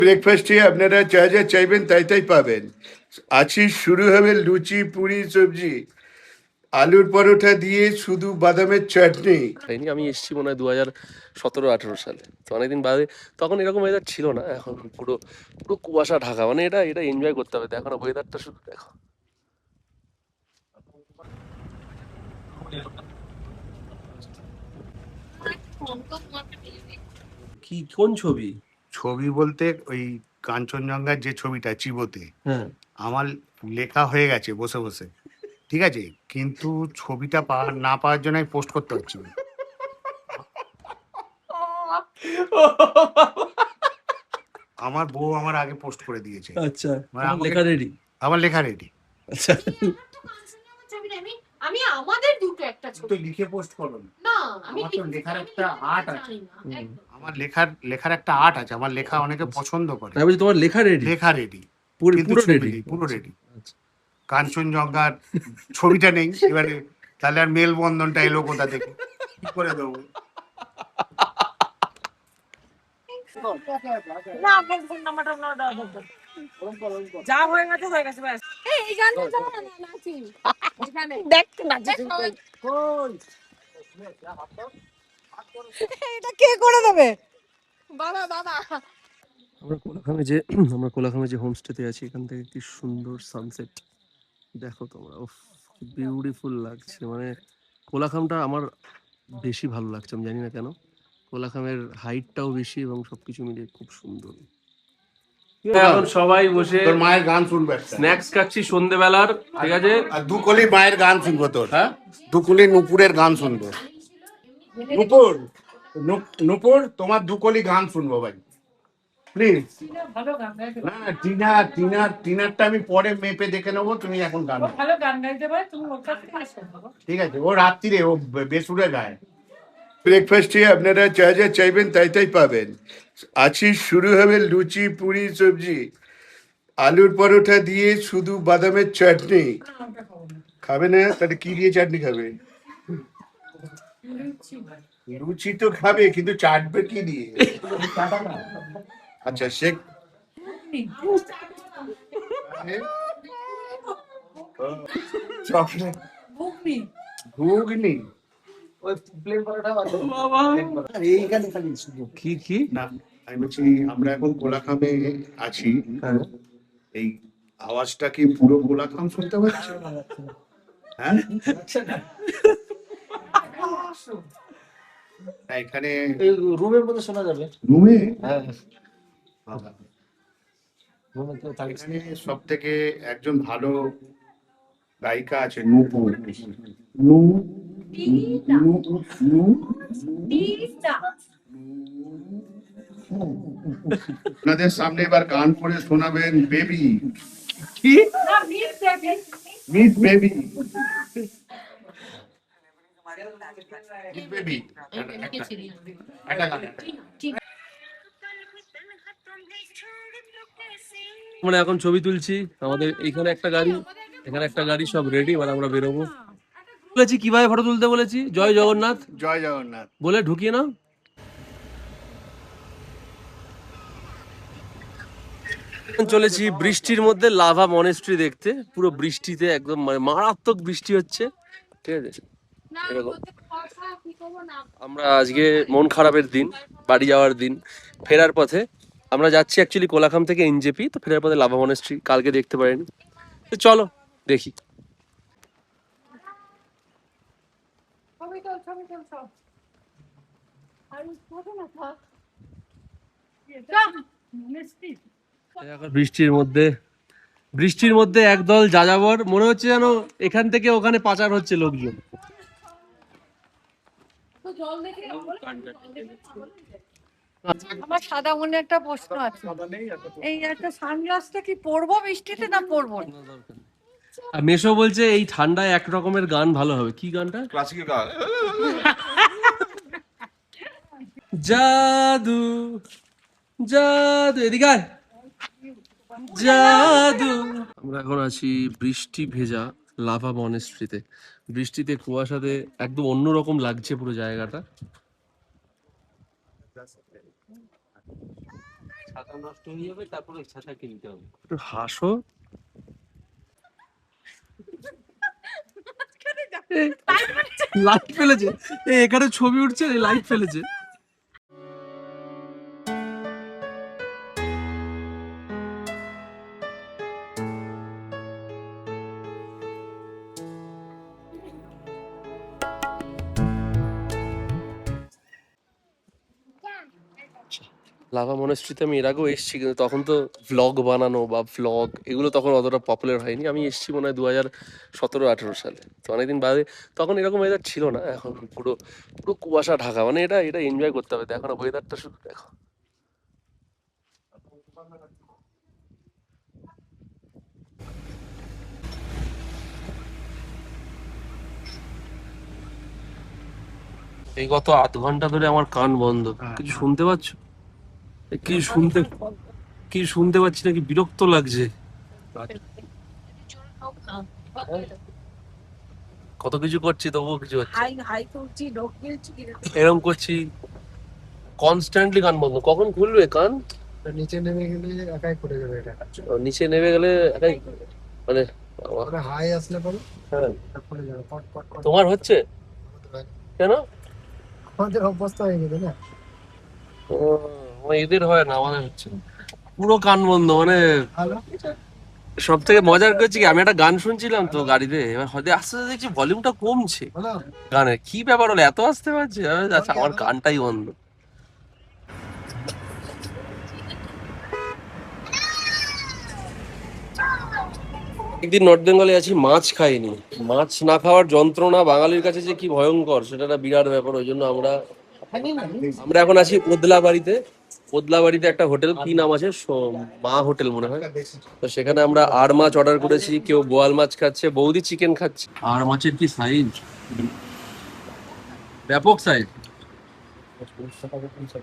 ব্রেকফাস্টে আপনারা যা যা চাইবেন তাই তাই পাবেন। আজই শুরু হবে লুচি, পুরি, সবজি, আলুর পরোটা দিয়ে শুধু বাদামের চাটনি। আমি এসেছি মনে হয় 2017-18 সালে, তো অনেকদিন বাদে। তখন এরকম ওয়েদার ছিল না, এখন পুরো পুরো কুয়াশা ঢাকা। মানে এটা এটা এনজয় করতে হবে। দেখো না ওয়েদারটা, শুধু দেখো। কি কোন ছবি? ছবি বলতে ওই কাঞ্চনজঙ্ঘার যে ছবিটা চিবোতে হ্যাঁ, আমার লেখা হয়ে গেছে বসে বসে, ঠিক আছে, কিন্তু ছবিটা না পাওয়ার জন্য আমি পোস্ট করতে পারছি না। আমার বউ আমার আগে পোস্ট করে দিয়েছে। আচ্ছা, মানে আমার আমাকে লেখা রেডি। আমার লেখা রেডি। আচ্ছা, আমি আমাদের দুটো একটা তো ছবি লিখে পোস্ট করো না। না আমি আমার তো লেখার একটা আর্ট আছে। একদম। আমার লেখার একটা আর্ট আছে। আমার লেখা অনেকে পছন্দ করে। আমি বলছি তোমার লেখা রেডি, লেখা রেডি, কিন্তু পুরো ছবি রেডি। নেই, পুরো রেডি। আচ্ছা, কাঞ্চনজঙ্ঘার ছবিটা নেই। এবারে তাহলে আর মেলবন্ধনটা এলো কোথা থেকে, কি করে দেবো? না আপনার ফোন নাম্বারটা আপনার দাও যা হয়ে গেছে হয়ে গেছে ব্যাস এই গানটা যাও না নাচি এখানে দেখ তো নাচি কই এটা কে করে দেবে বাবা বাবা। আমরা কোলাখামে যে হোমস্টেতে আছি, এখান থেকে কি সুন্দর সানসেট দেখো তোমরা। উফ, বিউটিফুল লাগছে। মানে কোলাখামটা আমার বেশি ভালো লাগছে, আমি জানি না কেন। কোলাখামের হাইটটাও বেশি এবং সবকিছু মিলিয়ে খুব সুন্দর। এখন সবাই বসে তোর মায়ের গান শুনবে একটা। স্ন্যাক্স খাচ্ছি সন্ধেবেলার, ঠিক আছে। আর দুকলি মায়ের গান শুনবো তোর। হ্যাঁ, দুকলি নুপুরের গান শুনবো। নুপুর, নুপুর তোমার দুকলি গান শুনবো ভাই, প্লিজ। ভালো গান গাইতে না টিনারটা আমি পরে মেপে দেখে নেবো, তুমি এখন গান গাও। ভালো গান গাইতে পারে তুমি ওর কাছ থেকে শোনো ঠিক আছে, ও রাত্রিরে ও বেসুরে গায়। ব্রেকফাস্টে আপনারা যা যা চাইবেন তাই তাই পাবেন। আজই শুরু হবে লুচি, পুরি, সবজি, আলুর পরোটা দিয়ে শুধু বাদামের চাটনি। খাবে না? তাহলে কি দিয়ে চাটনি খাবে? লুচি তো খাবে, কিন্তু চাটবে কি দিয়ে? আচ্ছা শেখ চকলেট ঘুগনি। ওই প্লেন পরোটা বাবা এইখানে খালি শুধু কি কি না, আমি বলছি আমরা এখন কোলাখামে আছি। এই আওয়াজটা কি পুরো কোলাখাম শুনতে পাচ্ছে? হ্যাঁ, না, এখানে রুমের মধ্যে শোনা যাবে। রুমে হ্যাঁ, রুমে কেউ থাকে। এখানে সব থেকে একজন ভালো গায়িকা আছে, নুপুর। নু নু নু আপনাদের সামনে এবার গান করে শোনাবেন বেবি। কি না মিস দেবে মিস বেবি, মিস বেবি একটা গান। মানে এখন ছবি তুলছি। আমাদের এইখানে একটা গাড়ি, এখানে একটা গাড়ি, সব রেডি। মানে আমরা বেরোবো। বলেছি কিভাবে ফটো তুলতে বলেছি, জয় জগন্নাথ জয় জগন্নাথ বলে ঢুকিয়ে নাও। চলেছি বৃষ্টির মধ্যে লাভা মনেস্ট্রি দেখতে। পুরো বৃষ্টিতে একদম, মানে মারাত্মক বৃষ্টি হচ্ছে, ঠিক আছে। এরকম আমরা আজকে মন খারাপের দিন, বাড়ি যাওয়ার দিন, ফেরার পথে আমরা যাচ্ছি অ্যাকচুয়ালি কোলাখাম থেকে এনজেপি। তো ফেরার পথে লাভা মনেস্ট্রি কালকে দেখতে পারেনি, তো চলো দেখি। ছবি তোল সব আর ফটো না থাক মিষ্টি এখন বৃষ্টির মধ্যে একদল যাযাবর, মনে হচ্ছে যেন এখান থেকে ওখানে পাচার হচ্ছে লোকজন। তো জল দেখে আমার সাদা মনে একটা প্রশ্ন আছে, এই একটা সানগ্লাসটা কি পরবো বৃষ্টিতে না পরবো না? আর মেশো বলছে এই ঠান্ডায় এক রকমের গান ভালো হবে। কি গানটা? ক্লাসিক্যাল গান। জাদু জাদু, এদিকে আয়। জাদু। আমরা এখন আছি বৃষ্টি ভেজা লাভা মনেস্ট্রিতে। বৃষ্টিতে, কুয়াশাতে একদম অন্যরকম লাগছে পুরো জায়গাটা। ছাতা নষ্ট হয়ে যাবে, তারপরে ছাতা কিনতে হবে। একটু হাসো। লাইট ফেলেছে, এখানে ছবি উঠছে, লাইট ফেলেছে। লাভা মনেস্ট্রিতে আমি এর আগেও এসেছি, কিন্তু তখন তো ভ্লগ বানানো বা ভ্লগ এগুলো তখন অতটা পপুলার হয়নি। আমি এসেছি মনে হয় 2017-18 সালে, তো অনেকদিন বাদে। তখন এরকম ওয়েদার ছিল না, এখন পুরো পুরো কুয়াশা ঢাকা। মানে এটা এটা এনজয় করতে হবে। দেখো না ওয়েদারটা, শুধু দেখো। এই গত আধ ঘন্টা ধরে আমার কান বন্ধ, কিছু শুনতে পাচ্ছ? কি শুনতে পাচ্ছি নাকি, বিরক্ত লাগছে। কত কিছু করছি তবুও কিছু হচ্ছে না। হাই হাই করছি, ঢোক গিলছি। এরকম করছি, কনস্ট্যান্টলি কান বন্ধ। কখন খুলবে কান? নিচে নেমে গেলে একাই করে যাবে এটা। ও, নিচে নেমে গেলে একাই, মানে ওটা হাই আসলে পরে হ্যাঁ। এটা খুলে যাবে পট পট পট। তোমার হচ্ছে কেন? আমাদের অবস্থা হয়ে গেছে না। ও, এদের হয় না, আমাদের হচ্ছে না। পুরো কান বন্ধ। মানে হ্যালো, সব থেকে মজার করছি কি, আমি একটা গান শুনছিলাম তো গাড়িতে, এবার হয়তো আস্তে আস্তে দেখছি ভলিউমটা কমছে। হ্যালো। গানের কি ব্যাপার হলো, এত আসতে পারছে? আচ্ছা, আমার কানটাই বন্ধ। একদিন নর্থ বেঙ্গলে আছি, মাছ খাইনি। মাছ না খাওয়ার যন্ত্রণা বাঙালির কাছে যে কি ভয়ঙ্কর, সেটা একটা বিরাট ব্যাপার। ওই জন্য আমরা আমরা এখন আছি ওদলাবাড়িতে। ওদলাবাড়িতে একটা হোটেল, কি নাম আছে, মা হোটেল মনে হয়। তো সেখানে আমরা আর মাছ অর্ডার করেছি, কেউ বোয়াল মাছ খাচ্ছে, বৌদি চিকেন খাচ্ছে। আর মাছের কি সাইজ, ব্যাপক সাইজ।